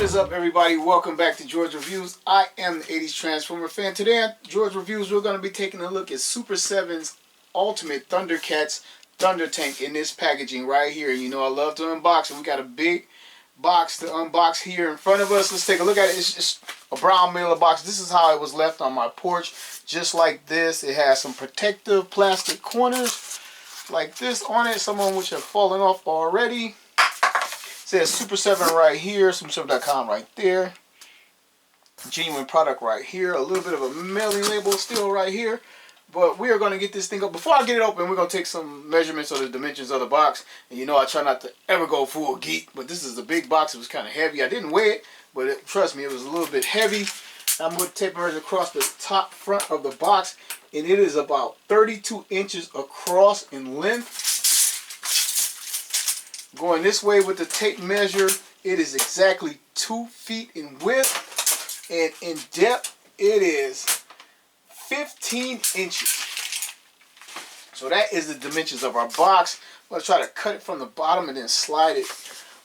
is up, everybody? Welcome back to George Reviews. I am the 80s Transformer fan. Today on George Reviews, we're going to be taking a look at Super 7's Ultimate Thundercats Thundertank in this packaging right here. You know I love to unbox, and we got a big box to unbox here in front of us. Let's take a look at it. It's just a brown mailer box. This is how it was left on my porch, just like this. It has some protective plastic corners like this on it, some of which have fallen off already. It says Super 7 right here, super7.com right there. Genuine product right here. A little bit of a mailing label still right here. But we are going to get this thing up. Before I get it open, we're going to take some measurements of the dimensions of the box. And you know I try not to ever go full geek, but this is a big box. It was kind of heavy. I didn't weigh it, but trust me, it was a little bit heavy. I'm going to tape measure across the top front of the box, and it is about 32 inches across in length. Going this way with the tape measure, it is exactly 2 feet in width, and in depth, it is 15 inches. So that is the dimensions of our box. I'm going to try to cut it from the bottom and then slide it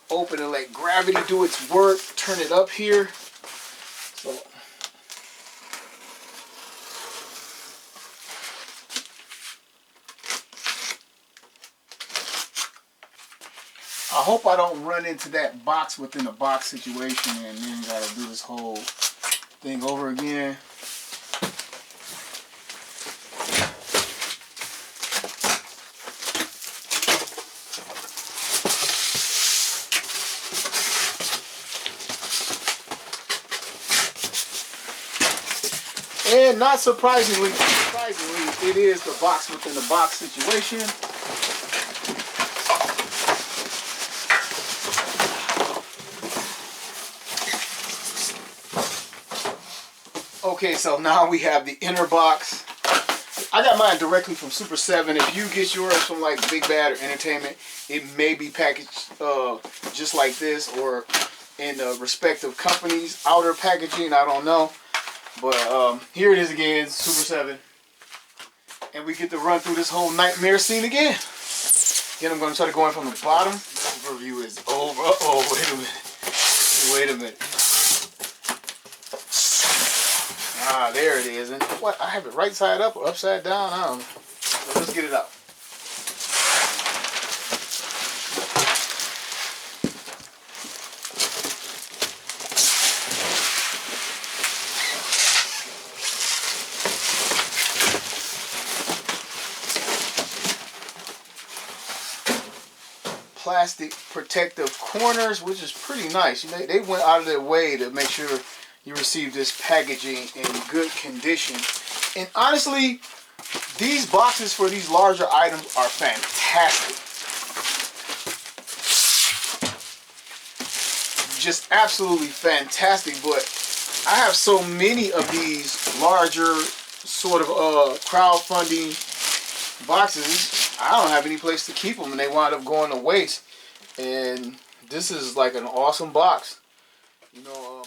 open and let gravity do its work. Turn it up here. So I hope I don't run into that box within a box situation and then gotta do this whole thing over again. And not surprisingly, it is the box within the box situation. Okay, so now we have the inner box. I got mine directly from Super 7. If you get yours from like Big Bad or Entertainment, it may be packaged just like this or in the respective company's outer packaging. I don't know. But here it is again, Super 7. And we get to run through this whole nightmare scene again. Again, I'm going to try to go in from the bottom. This review is over. Uh-oh, wait a minute. Wait a minute. Ah, there it is. And what? I have it right side up or upside down? I don't know. So let's get it out. Plastic protective corners, which is pretty nice. You know, they went out of their way to make sure you receive this packaging in good condition. And honestly, these boxes for these larger items are fantastic. Just absolutely fantastic. But I have so many of these larger sort of crowdfunding boxes. I don't have any place to keep them, and they wind up going to waste. And this is like an awesome box. You know,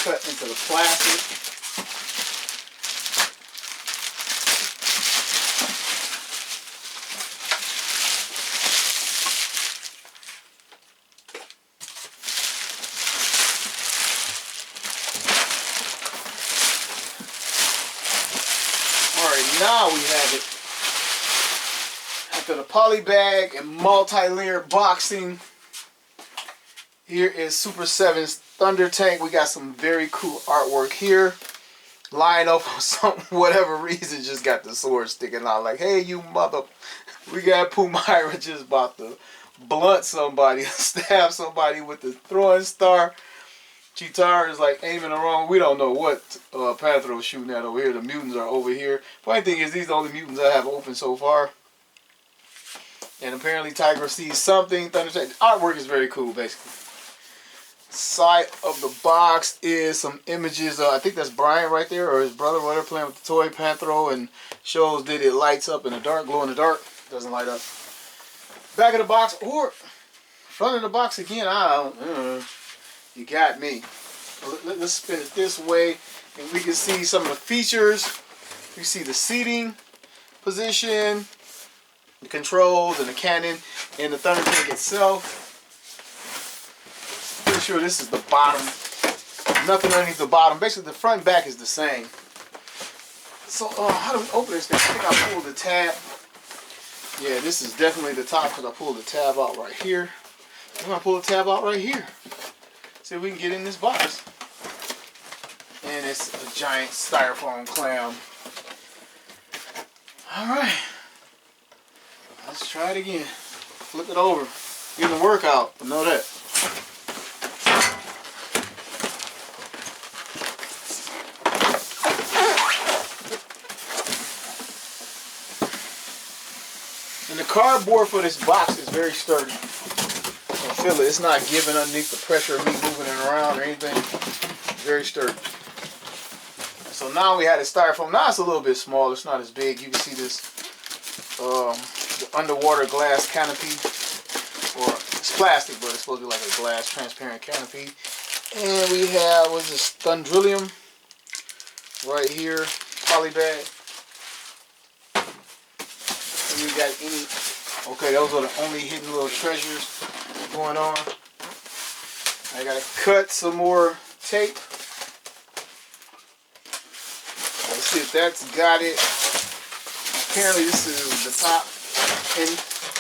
cut into the plastic. All right, now we have it. After the poly bag and multi-layer boxing, here is Super 7's Thunder Tank. We got some very cool artwork here. Lying up for some whatever reason, just got the sword sticking out. Like, hey, you mother! We got Mumm-Ra just about to blunt somebody, stab somebody with the throwing star. Chitara is like aiming the wrong. We don't know what Panthero's shooting at over here. The mutants are over here. Funny thing is, these are the only mutants I have open so far. And apparently Tiger sees something. Thundercats. Artwork is very cool, basically. Side of the box is some images. I think that's Brian right there, or his brother, whatever, playing with the toy Panthero, and shows that it lights up in the dark, glow in the dark. Doesn't light up. Back of the box, or front of the box again. I don't. You got me. Let's spin it this way, and we can see some of the features. You see the seating position, the controls, and the cannon, and the Thundertank itself. sure this is the bottom. Nothing underneath the bottom. Basically, the front and back is the same. So, how do we open this thing? I think I pulled the tab. Yeah, this is definitely the top because I pulled the tab out right here. I'm going to pull the tab out right here. See if we can get in this box. And it's a giant styrofoam clam. Alright. Let's try it again. Flip it over. Getting the workout. I know that. And the cardboard for this box is very sturdy. I feel it. It's not giving underneath the pressure of me moving it around or anything. Very sturdy. So now we had a styrofoam. Now it's a little bit small. It's not as big. You can see this the underwater glass canopy. Or it's plastic, but it's supposed to be like a glass transparent canopy. And we have, what's this, Thundrillium right here. Poly bag. And we got any, okay, those are the only hidden little treasures going on. I gotta cut some more tape. Let's see if that's got it. Apparently this is the top. And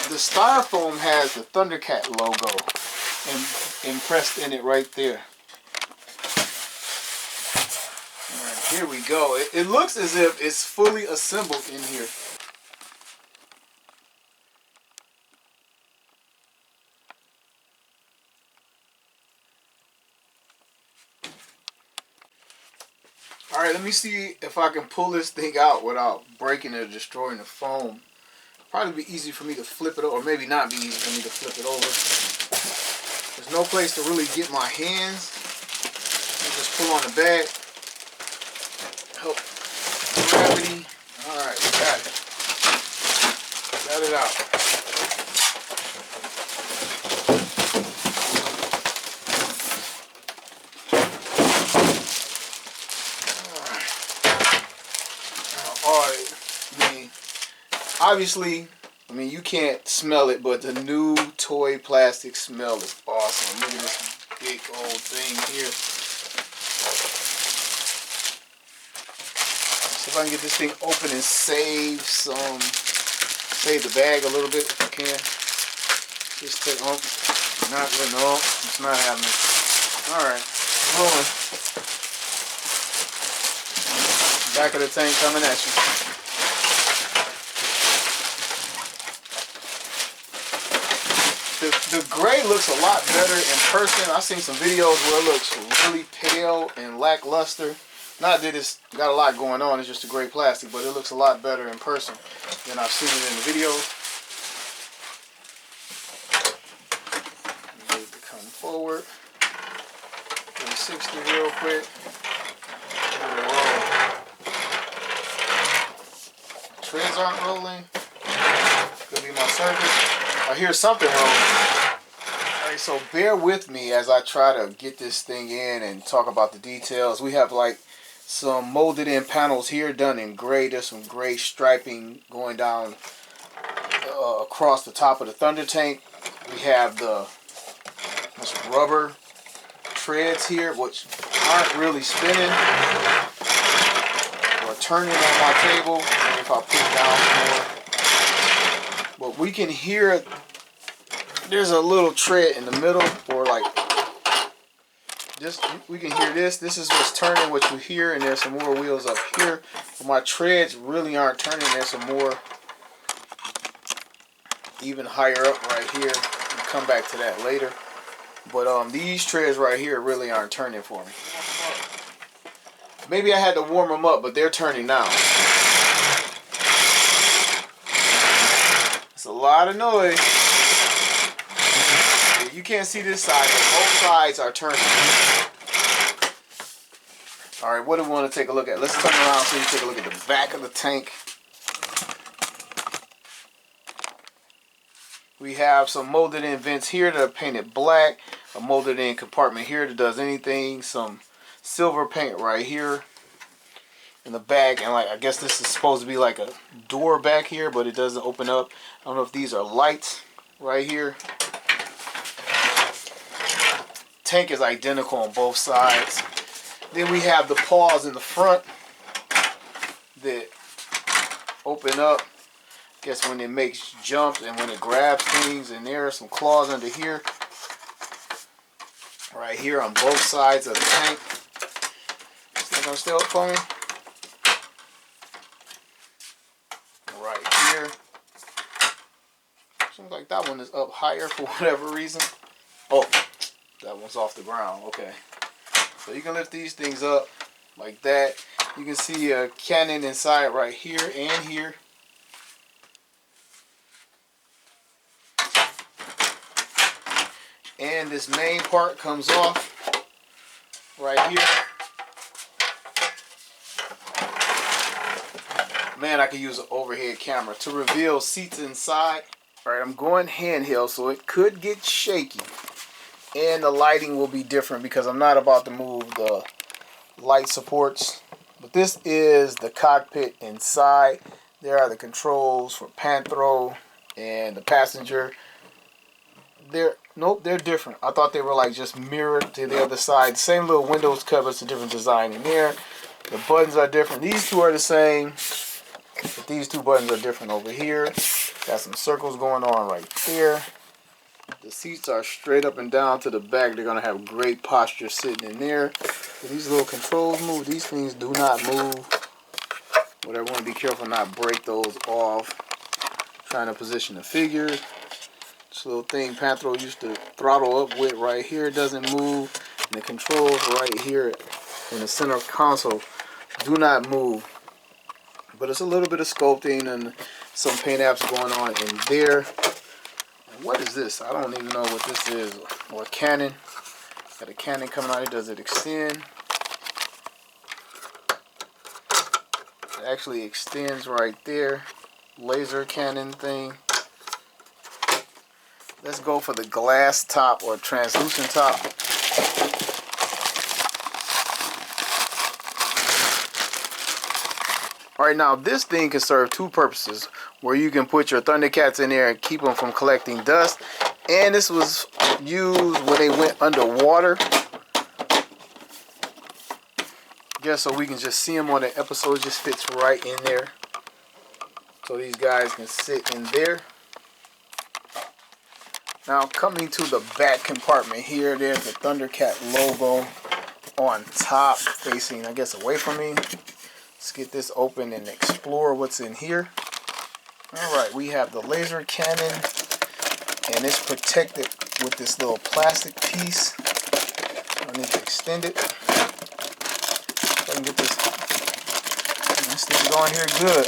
the styrofoam has the Thundercat logo impressed in it right there. Alright, here we go. It looks as if it's fully assembled in here. Alright, let me see if I can pull this thing out without breaking it or destroying the foam. Probably be easy for me to flip it over, or maybe not be easy for me to flip it over. There's no place to really get my hands. I just pull on the bag. Help gravity. Alright, we got it. Got it out. Obviously, I mean, you can't smell it, but the new toy plastic smell is awesome. Look at this big old thing here. See if I can get this thing open and save the bag a little bit if I can. Just take, oh, not, no, it's not happening. Alright, rolling. Back of the tank coming at you. The gray looks a lot better in person. I've seen some videos where it looks really pale and lackluster. Not that it's got a lot going on, it's just a gray plastic, but it looks a lot better in person than I've seen it in the videos. Need to come forward. 360 real quick. Treads aren't rolling. Could be my circuit. I hear something wrong. Alright, so bear with me as I try to get this thing in and talk about the details. We have like some molded in panels here done in gray. There's some gray striping going down across the top of the Thunder Tank. We have the rubber treads here, which aren't really spinning or turning on my table. Maybe if I put it down some more. But we can hear there's a little tread in the middle, or like just we can hear this. This is what's turning, what you hear, and there's some more wheels up here. But my treads really aren't turning. There's some more even higher up right here. We'll come back to that later. But these treads right here really aren't turning for me. Maybe I had to warm them up, but they're turning now. It's a lot of noise. You can't see this side, but both sides are turning. Alright, what do we want to take a look at? Let's turn around so you take a look at the back of the tank. We have some molded in vents here that are painted black. A molded in compartment here that does anything. Some silver paint right here in the back. And like, I guess this is supposed to be like a door back here, but it doesn't open up. I don't know if these are lights right here. tank is identical on both sides. Then we have the paws in the front that open up. Guess when it makes jumps and when it grabs things, and there are some claws under here. Right here on both sides of the tank. Is that gonna stay up for me? Right here. Seems like that one is up higher for whatever reason. Oh, that one's off the ground. Okay. So you can lift these things up like that. You can see a cannon inside right here and here. And this main part comes off right here. Man, I could use an overhead camera to reveal seats inside. Alright, I'm going handheld, so it could get shaky. And the lighting will be different because I'm not about to move the light supports. But this is the cockpit inside. There are the controls for pan throw and the passenger. Nope, they're different. I thought they were like just mirrored to the other side. Same little windows covers, a different design in there. The buttons are different. These two are the same, but these two buttons are different over here. Got some circles going on right there. The seats are straight up and down to the back. They're going to have great posture sitting in there. If these little controls move, these things do not move. Whatever, want to be careful not break those off. Trying to position the figure. This little thing Panthro used to throttle up with right here doesn't move. And the controls right here in the center console do not move. But it's a little bit of sculpting and some paint apps going on in there. And what is this? I don't even know what this is. Or a cannon. Got a cannon coming out here. Does it extend? It actually extends right there. Laser cannon thing. Let's go for the glass top or translucent top. Alright, now this thing can serve two purposes. Where you can put your Thundercats in there and keep them from collecting dust. And this was used when they went underwater. Just so we can just see them on the episode. It just fits right in there. So these guys can sit in there. Now coming to the back compartment here, there's the Thundercat logo on top, facing, I guess, away from me. Let's get this open and explore what's in here. Alright, we have the laser cannon, and it's protected with this little plastic piece. I need to extend it. So I can get this thing going here good.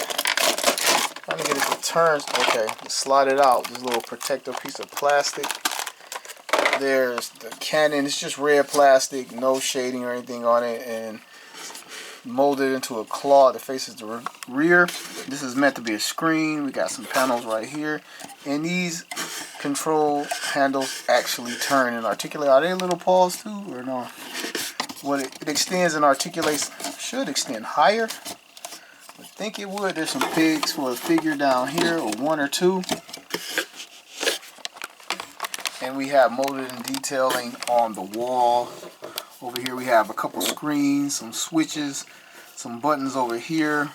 Trying to get it to turn. Okay, just slide it out. This little protective piece of plastic. There's the cannon. It's just red plastic, no shading or anything on it, and molded into a claw that faces the rear. This is meant to be a screen. We got some panels right here, and these control handles actually turn and articulate. Are they little paws too, or no? What it extends and articulates. Should extend higher. I think it would. There's some pegs for a figure down here, or one or two. And we have molded and detailing on the wall. Over here we have a couple screens, some switches, some buttons over here.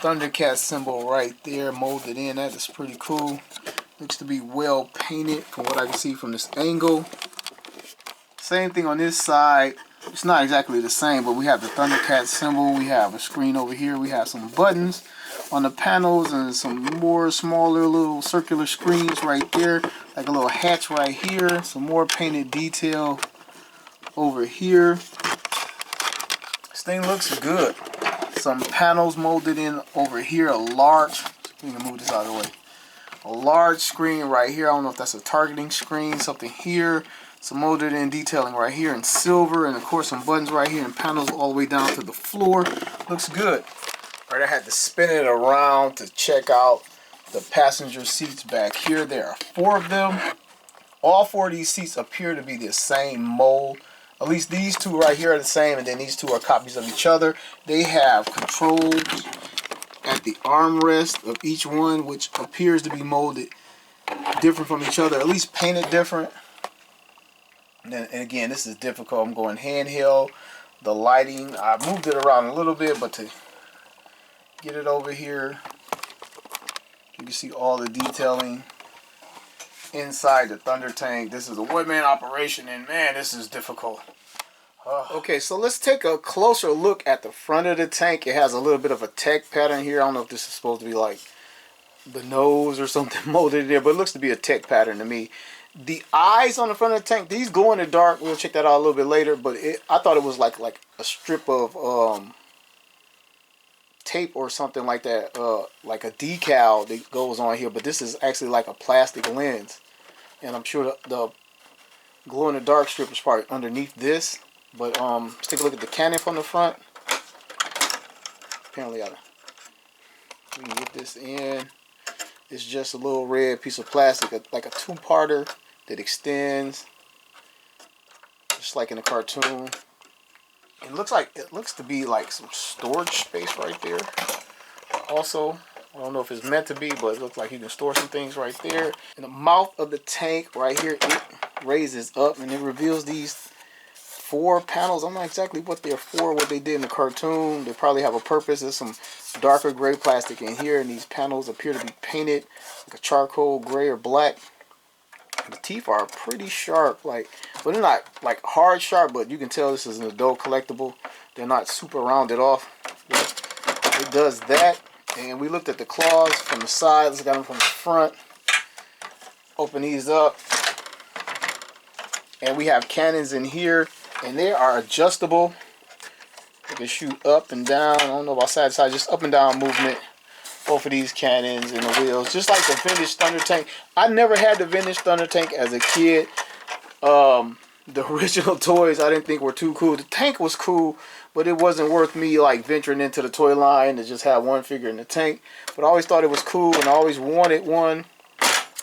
Thundercat symbol right there, molded in. That is pretty cool. Looks to be well painted from what I can see from this angle. Same thing on this side. It's not exactly the same, but we have the Thundercat symbol. We have a screen over here. We have some buttons on the panels and some more smaller little circular screens right there. Like a little hatch right here. Some more painted detail over here. This thing looks good. Some panels molded in over here. A large, we can move this out of the way. A large screen right here. I don't know if that's a targeting screen. Something here. Some molded in detailing right here in silver, and of course some buttons right here and panels all the way down to the floor. Looks good. All right, I had to spin it around to check out the passenger seats back here. There are 4 of them. All 4 of these seats appear to be the same mold. At least these 2 right here are the same, and then these 2 are copies of each other. They have controls at the armrest of each one, which appears to be molded different from each other, at least painted different. And again, this is difficult. I'm going handheld. The lighting, I moved it around a little bit, but to get it over here, you can see all the detailing inside the Thunder Tank. This is a one-man operation, and man, this is difficult. Okay, so let's take a closer look at the front of the tank. It has a little bit of a tech pattern here. I don't know if this is supposed to be like the nose or something molded in there, but it looks to be a tech pattern to me. The eyes on the front of the tank, these glow in the dark. We'll check that out a little bit later, but I thought it was like a strip of tape or something like that, like a decal that goes on here, but this is actually like a plastic lens. And I'm sure the glow in the dark strip is probably underneath this. But let's take a look at the cannon from the front. Apparently we can get this in. It's just a little red piece of plastic, like a two-parter that extends, just like in a cartoon. It looks to be like some storage space right there. Also, I don't know if it's meant to be, but it looks like you can store some things right there. In the mouth of the tank right here, it raises up and it reveals these 4 panels. I'm not exactly what they're for, what they did in the cartoon. They probably have a purpose. There's some darker gray plastic in here, and these panels appear to be painted like a charcoal gray or black. The teeth are pretty sharp, but they're not like hard sharp, but you can tell this is an adult collectible. They're not super rounded off. But it does that. And we looked at the claws from the side. Let's get them from the front. Open these up. And we have cannons in here, and they are adjustable. You can shoot up and down. I don't know about side to side, just up and down movement. Both of these cannons and the wheels, just like the vintage Thunder Tank. I never had the vintage Thunder Tank as a kid. The original toys I didn't think were too cool. The tank was cool, but it wasn't worth me like venturing into the toy line to just have one figure in the tank. But I always thought it was cool, and I always wanted one.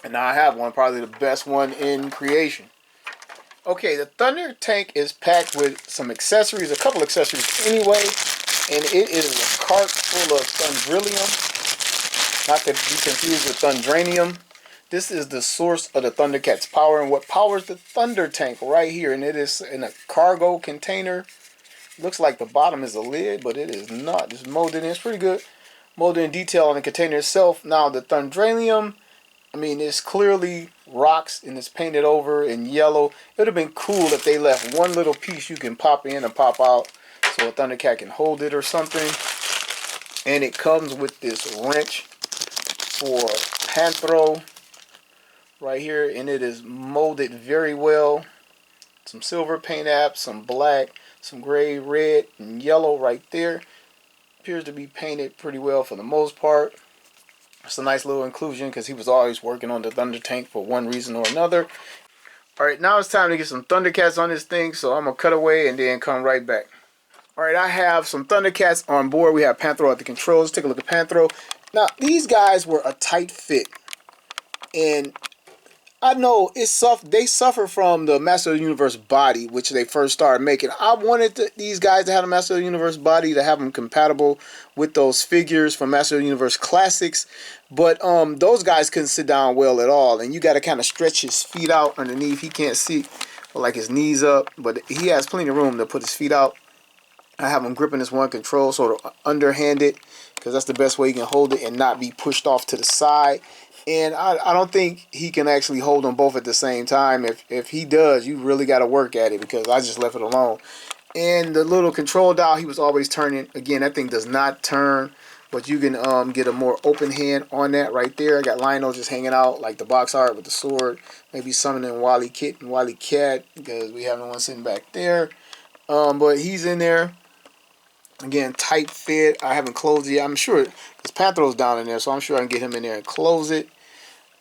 And now I have one, probably the best one in creation. Okay, the Thunder Tank is packed with some accessories, a couple accessories anyway, and it is a cart full of Thundrillium, not to be confused with Thundranium. This is the source of the Thundercats power and what powers the Thunder Tank right here, and it is in a cargo container. Looks like the bottom is a lid, but it is not. It's molded in. It's pretty good molded in detail on the container itself. Now the Thundranium, I mean, it's clearly rocks and it's painted over in yellow. It would have been cool if they left one little piece you can pop in and pop out so a Thundercat can hold it or something. And it comes with this wrench for Panthro right here, and it is molded very well. Some silver paint apps, some black, some gray, red, and yellow right there. Appears to be painted pretty well for the most part. It's a nice little inclusion because he was always working on the Thunder Tank for one reason or another. Alright, now it's time to get some Thundercats on this thing, so I'm going to cut away and then come right back. Alright, I have some Thundercats on board. We have Panthro at the controls. Let's take a look at Panthro. Now, these guys were a tight fit. And I know they suffer from the Master of the Universe body, which they first started making. I wanted these guys to have a Master of the Universe body, to have them compatible with those figures from Master of the Universe Classics. But those guys couldn't sit down well at all. And you got to kind of stretch his feet out underneath. He can't see, like his knees up. But he has plenty of room to put his feet out. I have him gripping this one control, sort of underhanded, because that's the best way you can hold it and not be pushed off to the side. And I don't think he can actually hold them both at the same time. If he does, you really got to work at it, because I just left it alone. And the little control dial, he was always turning. Again, that thing does not turn, but you can get a more open hand on that right there. I got Lionel just hanging out like the box art with the sword. Maybe summoning Wily Kit and Wily Cat, because we have no one sitting back there. But he's in there. Again, tight fit. I haven't closed it yet. I'm sure, because Panthro's down in there, so I'm sure I can get him in there and close it.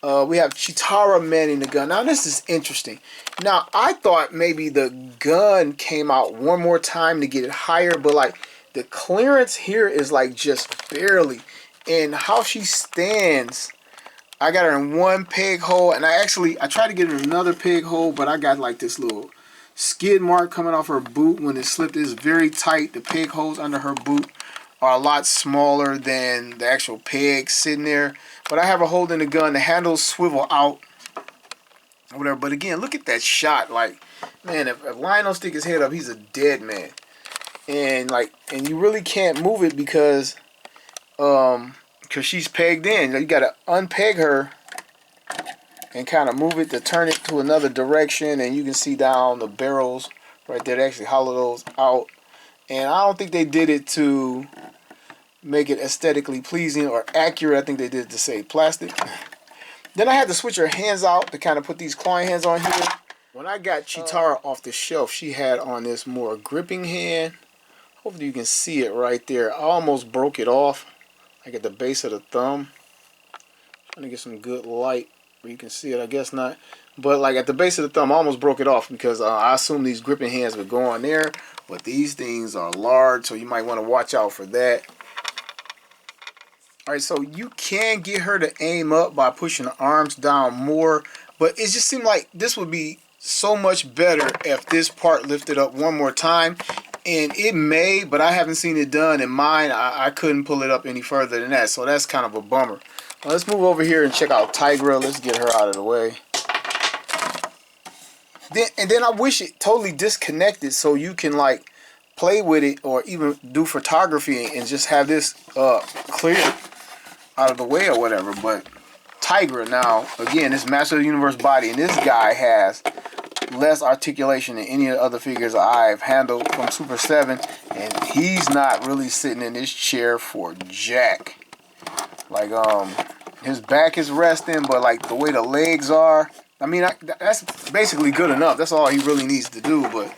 We have Chitara manning the gun. Now, this is interesting. Now, I thought maybe the gun came out one more time to get it higher, but like the clearance here is like just barely. And how she stands, I got her in one peg hole, and I tried to get her in another peg hole, but I got like this little skid mark coming off her boot when it slipped. It's very tight. The peg holes under her boot are a lot smaller than the actual peg sitting there. But I have her holding the gun. The handles swivel out. or whatever. But again, look at that shot. Like, man, if Lionel stick his head up, he's a dead man. And like, and you really can't move it because she's pegged in. You gotta unpeg her and kind of move it to turn it to another direction. And you can see down the barrels right there. They actually hollow those out. And I don't think they did it to make it aesthetically pleasing or accurate. I think they did it to save plastic. Then I had to switch her hands out to kind of put these clawing hands on here. When I got Cheetara off the shelf, she had on this more gripping hand. Hopefully you can see it right there. I almost broke it off, like at the base of the thumb. Trying to get some good light where you can see it. I guess not. But like at the base of the thumb, I almost broke it off because I assumed these gripping hands would go on there. But these things are large, so you might want to watch out for that. Alright, so you can get her to aim up by pushing the arms down more. But it just seemed like this would be so much better if this part lifted up one more time. And it may, but I haven't seen it done. In mine, I couldn't pull it up any further than that. So that's kind of a bummer. Well, let's move over here and check out Tigra. Let's get her out of the way. Then I wish it totally disconnected so you can like play with it or even do photography and just have this clear out of the way or whatever. But Tigra now, again, this Master of the Universe body, and this guy has less articulation than any of the other figures I've handled from Super 7, and he's not really sitting in this chair for jack. Like his back is resting, but like the way the legs are, I mean, that's basically good enough. That's all he really needs to do. But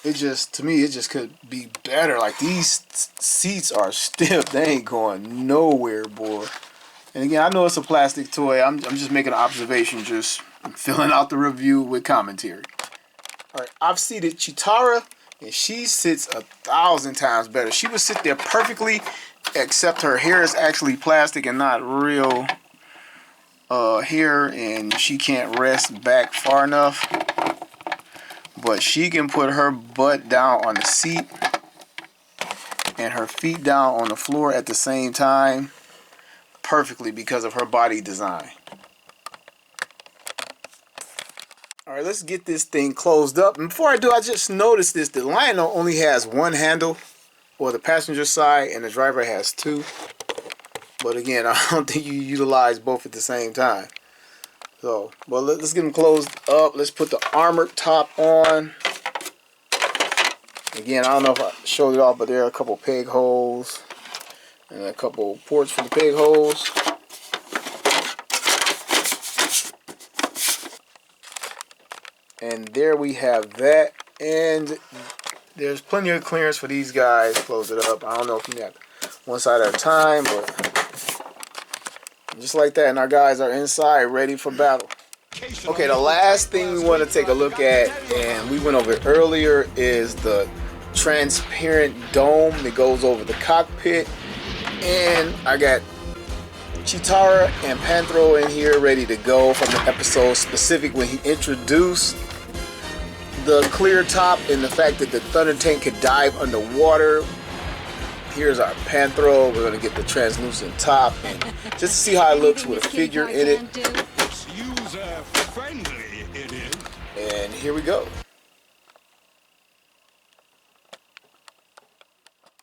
it just, to me, it just could be better. Like these seats are stiff; they ain't going nowhere, boy. And again, I know it's a plastic toy. I'm just making an observation, just filling out the review with commentary. All right, I've seated Cheetara, and she sits 1,000 times better. She would sit there perfectly, except her hair is actually plastic and not real hair, and she can't rest back far enough. But she can put her butt down on the seat and her feet down on the floor at the same time perfectly because of her body design. Alright, let's get this thing closed up. And before I do, I just noticed this. The Lionel only has one handle, or the passenger side, and the driver has two. But again, I don't think you utilize both at the same time. So, well, let's get them closed up. Let's put the armored top on. Again, I don't know if I showed it off, but there are a couple peg holes and a couple ports for the peg holes. And there we have that. And there's plenty of clearance for these guys. Close it up. I don't know if you got one side at a time, but just like that. And our guys are inside ready for battle. Okay, the last thing we want to take a look at, and we went over it earlier, is the transparent dome that goes over the cockpit. And I got Cheetara and Panthro in here ready to go from the episode specific when he introduced the clear top and the fact that the Thunder Tank could dive underwater. Here's our Panthro. We're going to get the translucent top and just to see how it looks with a figure in it. It's user-friendly, it is. And here we go.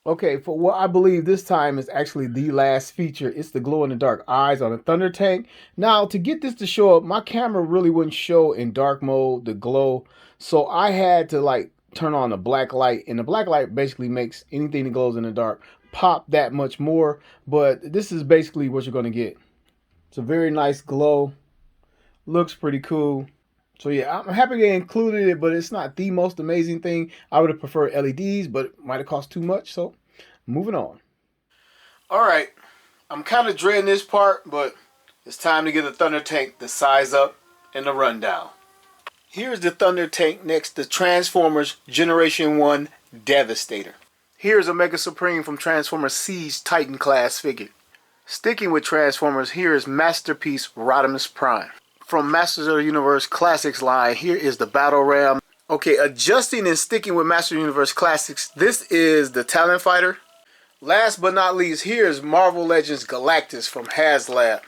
Okay, for what I believe this time is actually the last feature, it's the glow-in-the-dark eyes on the Thunder Tank. Now, to get this to show up, my camera really wouldn't show in dark mode the glow, so I had to like turn on the black light, and the black light basically makes anything that glows in the dark pop that much more. But this is basically what you're going to get. It's a very nice glow, looks pretty cool. So yeah, I'm happy they included it, but it's not the most amazing thing. I would have preferred LEDs, but it might have cost too much, so moving on. Alright, I'm kind of dreading this part, but it's time to get the Thunder Tank the size up and the rundown. Here's the Thunder Tank next to Transformers Generation 1 Devastator. Here's Omega Supreme from Transformers Siege Titan class figure. Sticking with Transformers, here is Masterpiece Rodimus Prime. From Masters of the Universe Classics line, here is the Battle Ram. Okay, adjusting and sticking with Masters of the Universe Classics, this is the Talon Fighter. Last but not least, here is Marvel Legends Galactus from HasLab.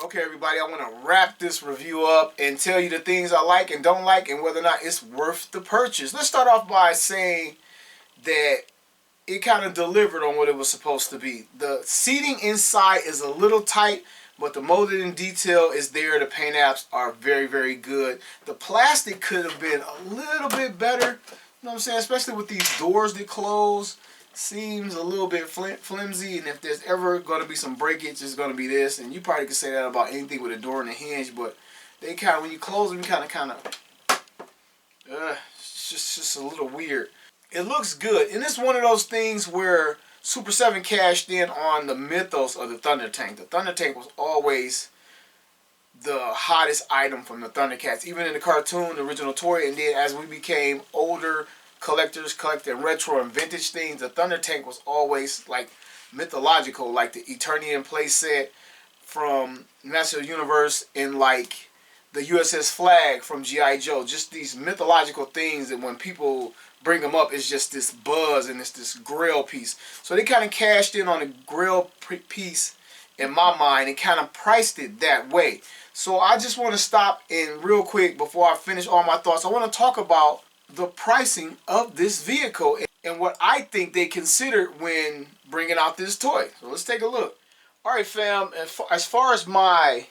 Okay, everybody, I want to wrap this review up and tell you the things I like and don't like and whether or not it's worth the purchase. Let's start off by saying that it kind of delivered on what it was supposed to be. The seating inside is a little tight, but the molded in detail is there. The paint apps are very, very good. The plastic could have been a little bit better, you know what I'm saying, especially with these doors that close. Seems a little bit flimsy, and if there's ever going to be some breakage, it's going to be this. And you probably could say that about anything with a door and a hinge, but they kind of, when you close them, you kind of it's just a little weird. It looks good, and it's one of those things where Super 7 cashed in on the mythos of the Thunder Tank. The Thunder Tank was always the hottest item from the Thundercats, even in the cartoon, the original toy, and then as we became older collectors collecting retro and vintage things, the Thunder Tank was always like mythological, like the Eternian playset from Master of the Universe and like the USS Flag from G.I. Joe. Just these mythological things that when people bring them up, it's just this buzz and it's this grail piece. So they kind of cashed in on the grail piece in my mind and kind of priced it that way. So I just want to stop and real quick before I finish all my thoughts, I want to talk about the pricing of this vehicle and what I think they considered when bringing out this toy. So let's take a look. Alright fam, as far as my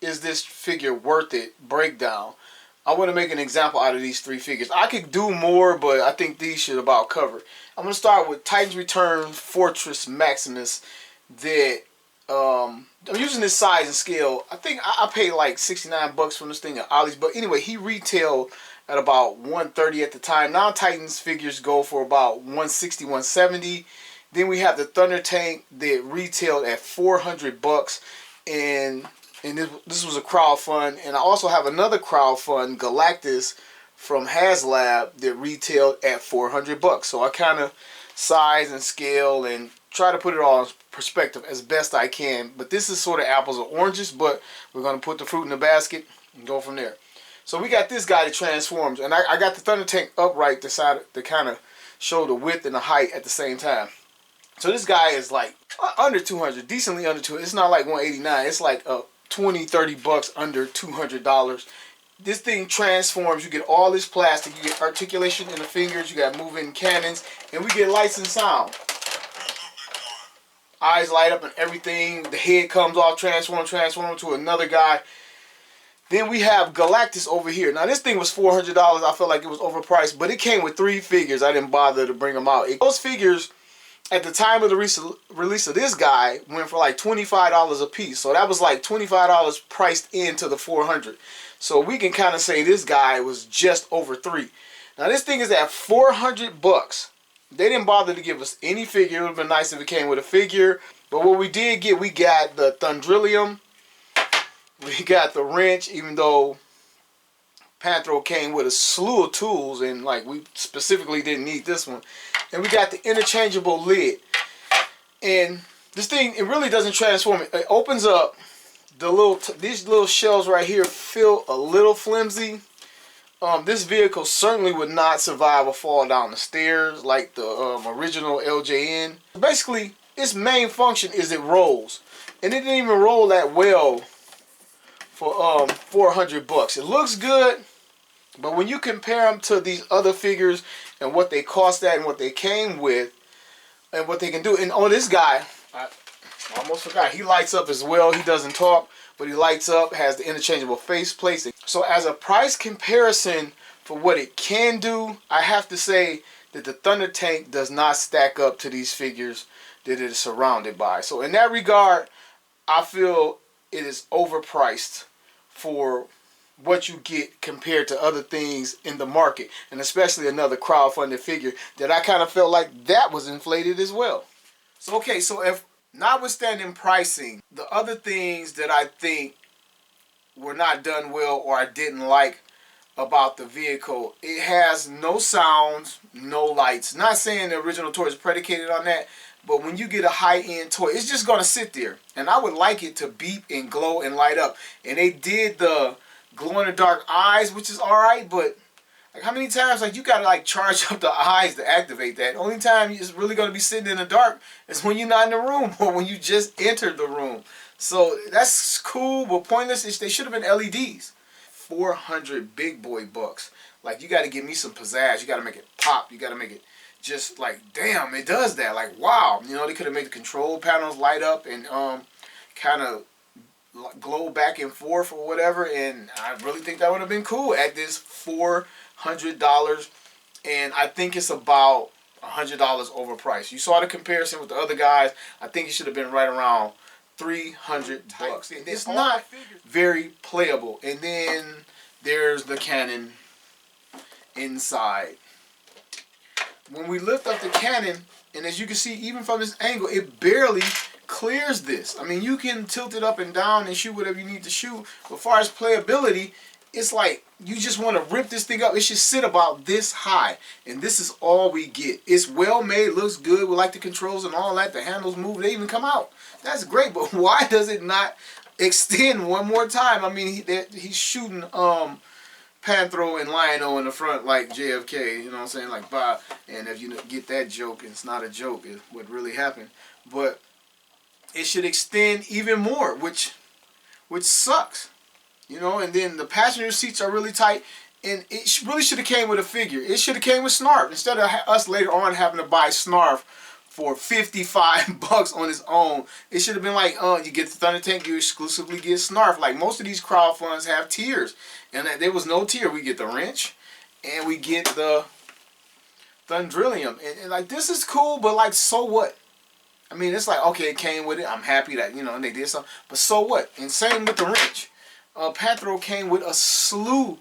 is this figure worth it breakdown, I want to make an example out of these three figures. I could do more, but I think these should about cover. I'm going to start with Titan's Return Fortress Maximus that I'm using this size and scale. I think I paid like 69 bucks from this thing at Ollie's, but anyway, he retailed at about 130 at the time. Now Titans figures go for about 160, 170. Then we have the Thunder Tank that retailed at 400 bucks, and this was a crowdfund. And I also have another crowdfund, Galactus from HasLab, that retailed at 400 bucks. So I kind of size and scale and try to put it all in perspective as best I can. But this is sort of apples or oranges, but we're going to put the fruit in the basket and go from there. So we got this guy that transforms, and I got the Thunder Tank upright to kind of show the width and the height at the same time. So this guy is like under 200, decently under 200. It's not like 189. It's like 20, 30 bucks under $200. This thing transforms. You get all this plastic. You get articulation in the fingers. You got moving cannons, and we get lights and sound. Eyes light up and everything. The head comes off, transform to another guy. Then we have Galactus over here. Now this thing was $400. I felt like it was overpriced, but it came with three figures. I didn't bother to bring them out. Those figures, at the time of the release of this guy, went for like $25 a piece. So that was like $25 priced into the $400. So we can kind of say this guy was just over $300. Now this thing is at 400 bucks. They didn't bother to give us any figure. It would have been nice if it came with a figure. But what we did get, we got the Thundrillium. We got the wrench, even though Panthro came with a slew of tools, and like we specifically didn't need this one. And we got the interchangeable lid. And this thing, it really doesn't transform. It opens up. These little shells right here feel a little flimsy. This vehicle certainly would not survive a fall down the stairs like the original LJN. Basically, its main function is it rolls. And it didn't even roll that well for 400 bucks. It looks good, but when you compare them to these other figures and what they cost at and what they came with and what they can do, and this guy, I almost forgot, he lights up as well. He doesn't talk, but he lights up, has the interchangeable face plates. So as a price comparison for what it can do, I have to say that the Thunder Tank does not stack up to these figures that it is surrounded by. So in that regard, I feel it is overpriced for what you get compared to other things in the market, and especially another crowdfunded figure that I kind of felt like that was inflated as well. So okay, so if notwithstanding pricing, the other things that I think were not done well or I didn't like about the vehicle, it has no sounds, no lights. Not saying the original toy is predicated on that, but when you get a high-end toy, it's just going to sit there. And I would like it to beep and glow and light up. And they did the glow-in-the-dark eyes, which is alright, but like how many times like you got to like charge up the eyes to activate that? Only time it's really going to be sitting in the dark is when you're not in the room or when you just entered the room. So that's cool, but pointless. They should have been LEDs. 400 big boy bucks. Like, you got to give me some pizzazz. You got to make it pop. You got to make it just like, damn, it does that. Like, wow. You know, they could have made the control panels light up and kind of glow back and forth or whatever. And I really think that would have been cool at this $400. And I think it's about $100 overpriced. You saw the comparison with the other guys. I think it should have been right around $300. And it's not very playable. And then there's the cannon inside. When we lift up the cannon, and as you can see, even from this angle, it barely clears this. I mean, you can tilt it up and down and shoot whatever you need to shoot. But as far as playability, it's like you just want to rip this thing up. It should sit about this high. And this is all we get. It's well made, looks good. We like the controls and all that. The handles move, they even come out. That's great, but why does it not extend one more time? I mean, he's shooting Panthro and Lion-O in the front like JFK, you know what I'm saying? Like Bob. And if you get that joke, it's not a joke. It's what really happened. But it should extend even more, which sucks. You know, and then the passenger seats are really tight. And it really should have came with a figure. It should have came with Snarf. Instead of us later on having to buy Snarf for $55 on its own. It should have been like, you get the Thunder Tank, you exclusively get Snarf. Like most of these crowdfunds have tiers. And there was no tier. We get the wrench and we get the Thundrillium. And like, this is cool, but like, so what? I mean, it's like, okay, it came with it. I'm happy that, you know, and they did something. But so what? And same with the wrench. Panthro came with a slew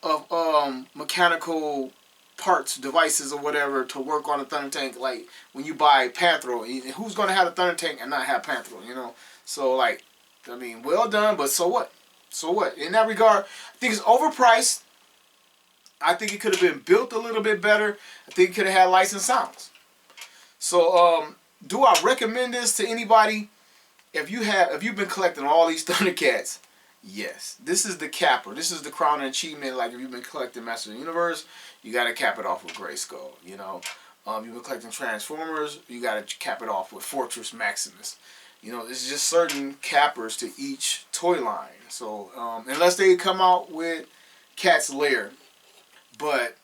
of mechanical parts, devices, or whatever to work on the Thunder Tank. Like when you buy Panthro, who's going to have a Thunder Tank and not have Panthro, you know? So like, I mean, well done, but so what? So what? In that regard, I think it's overpriced. I think it could have been built a little bit better. I think it could have had lights and sounds. So do I recommend this to anybody? If you've been collecting all these Thundercats, yes. This is the capper. This is the crown and achievement. Like if you've been collecting Master of the Universe, you got to cap it off with Grayskull. You know, you've been collecting Transformers, you got to cap it off with Fortress Maximus. You know, it's just certain cappers to each toy line. So unless they come out with Cat's Lair, but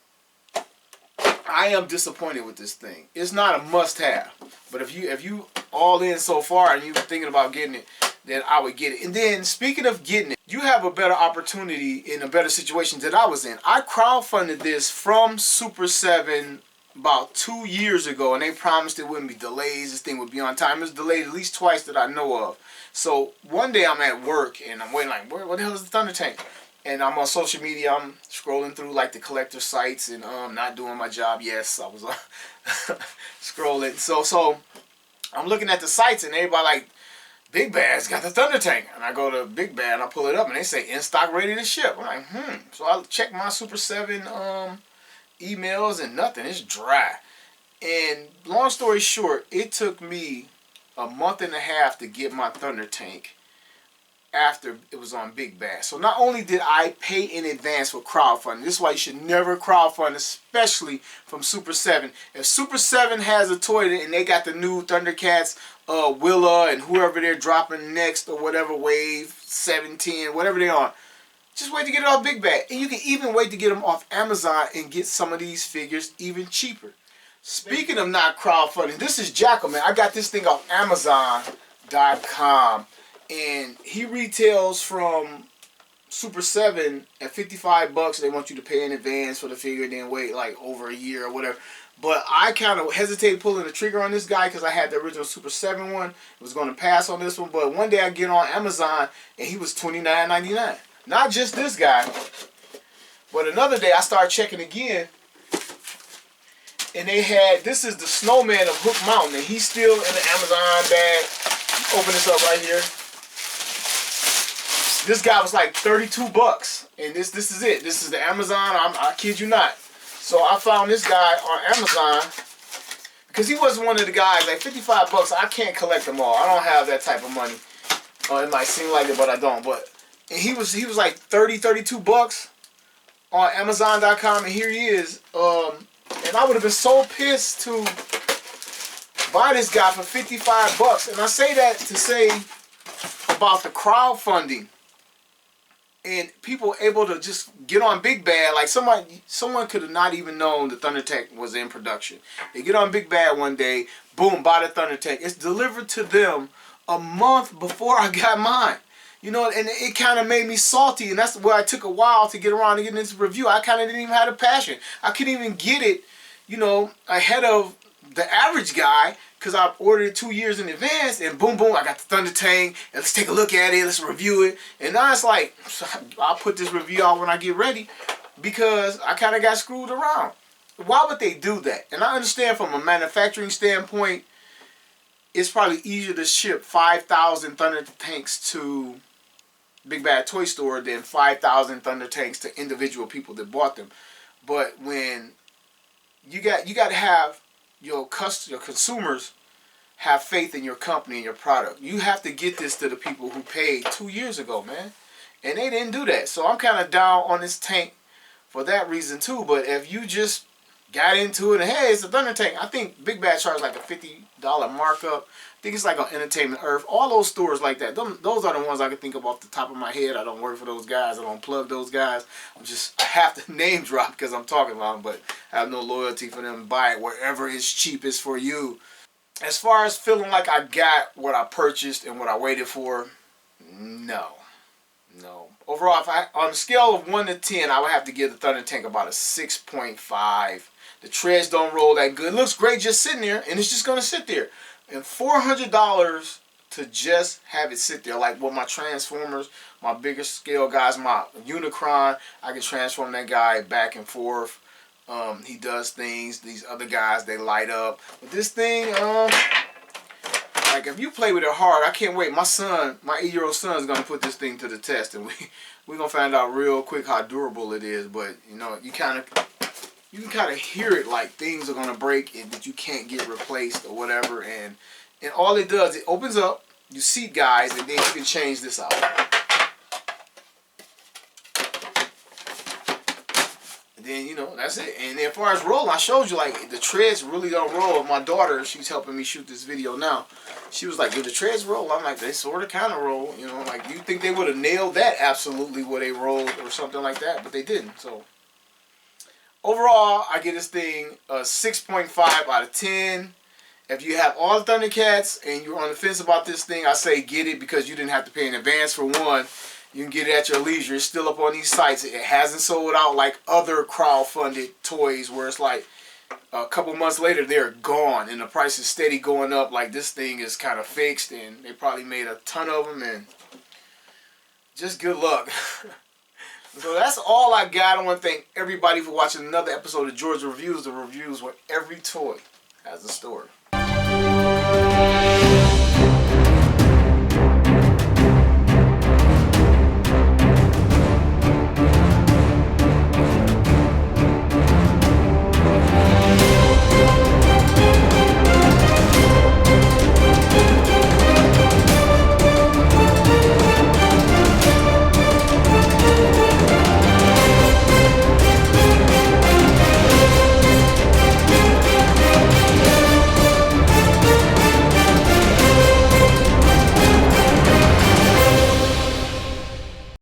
I am disappointed with this thing. It's not a must-have, but if you all in so far and you're thinking about getting it, then I would get it. And then speaking of getting it, you have a better opportunity in a better situation than I was in. I crowdfunded this from Super 7 about 2 years ago, and they promised it wouldn't be delays. This thing would be on time. It was delayed at least twice that I know of. So one day I'm at work and I'm waiting like, what the hell is the Thunder Tank? And I'm on social media. I'm scrolling through like the collector sites and not doing my job. Yes, I was scrolling. So I'm looking at the sites and everybody like, Big Bad's got the Thunder Tank. And I go to Big Bad and I pull it up and they say in stock, ready to ship. I'm like, So I check my Super 7 emails and nothing. It's dry. And long story short, it took me a month and a half to get my Thunder Tank after it was on Big Bad. So not only did I pay in advance for crowdfunding, this is why you should never crowdfund, especially from Super 7. If Super 7 has a toy and they got the new Thundercats, Willa and whoever they're dropping next or whatever, Wave 17, whatever they're on, just wait to get it off Big Bad. And you can even wait to get them off Amazon and get some of these figures even cheaper. Speaking of not crowdfunding, this is Jackal, man. I got this thing off Amazon.com. And he retails from Super 7 at $55. They want you to pay in advance for the figure and then wait like over a year or whatever. But I kind of hesitated pulling the trigger on this guy because I had the original Super 7 one. I was going to pass on this one. But one day I get on Amazon and he was $29.99. Not just this guy. But another day I started checking again. And they had, this is the snowman of Hook Mountain. And he's still in the Amazon bag. Open this up right here. This guy was like $32, and this is it. This is the Amazon. I kid you not. So I found this guy on Amazon because he wasn't one of the guys. Like $55, I can't collect them all. I don't have that type of money. It might seem like it, but I don't. But and he was like $32 on Amazon.com, and here he is. And I would have been so pissed to buy this guy for $55, and I say that to say about the crowdfunding and people able to just get on Big Bad. Like someone could have not even known the Thundertank was in production. They get on Big Bad one day, boom, buy the Thundertank. It's delivered to them a month before I got mine. You know, and it kind of made me salty, and that's where I took a while to get around to getting this review. I kind of didn't even have the passion. I couldn't even get it, you know, ahead of the average guy, because I ordered it 2 years in advance, and boom, boom, I got the Thundertank, and let's take a look at it, let's review it. And now it's like, I'll put this review out when I get ready, because I kind of got screwed around. Why would they do that? And I understand from a manufacturing standpoint, it's probably easier to ship 5,000 Thundertanks to Big Bad Toy Store than 5,000 Thundertanks to individual people that bought them. But when you got to have your consumers have faith in your company and your product. You have to get this to the people who paid 2 years ago, man. And they didn't do that. So I'm kind of down on this tank for that reason too. But if you just got into it and hey, it's a Thundertank, I think Big Bad charged like a $50 markup. I think it's like on Entertainment Earth. All those stores like that. Those are the ones I can think of off the top of my head. I don't work for those guys. I don't plug those guys. I have to name drop because I'm talking about them, but I have no loyalty for them. Buy it wherever is cheapest for you. As far as feeling like I got what I purchased and what I waited for, no. Overall, if on a scale of 1 to 10, I would have to give the Thundertank about a 6.5. The treads don't roll that good. It looks great just sitting there, and it's just going to sit there. And $400 to just have it sit there. Like with my Transformers, my bigger scale guys, my Unicron, I can transform that guy back and forth. He does things. These other guys, they light up. But this thing, like if you play with it hard, I can't wait. My 8-year-old son is going to put this thing to the test. And we're going to find out real quick how durable it is. But, you know, you can kind of hear it like things are going to break and that you can't get replaced or whatever. And all it does, it opens up, you seat guys, and then you can change this out. And then, you know, that's it. And then as far as rolling, I showed you, like, the treads really don't roll. My daughter, she's helping me shoot this video now. She was like, do the treads roll? I'm like, they sort of kind of roll. You know, like, do you think they would have nailed that absolutely where they rolled or something like that? But they didn't, so. Overall, I give this thing a 6.5 out of 10. If you have all the Thundercats and you're on the fence about this thing, I say get it because you didn't have to pay in advance for one. You can get it at your leisure. It's still up on these sites. It hasn't sold out like other crowdfunded toys where it's like a couple months later they're gone and the price is steady going up. Like this thing is kind of fixed and they probably made a ton of them and just good luck. So that's all I got. I want to thank everybody for watching another episode of George Reviews, the reviews where every toy has a story.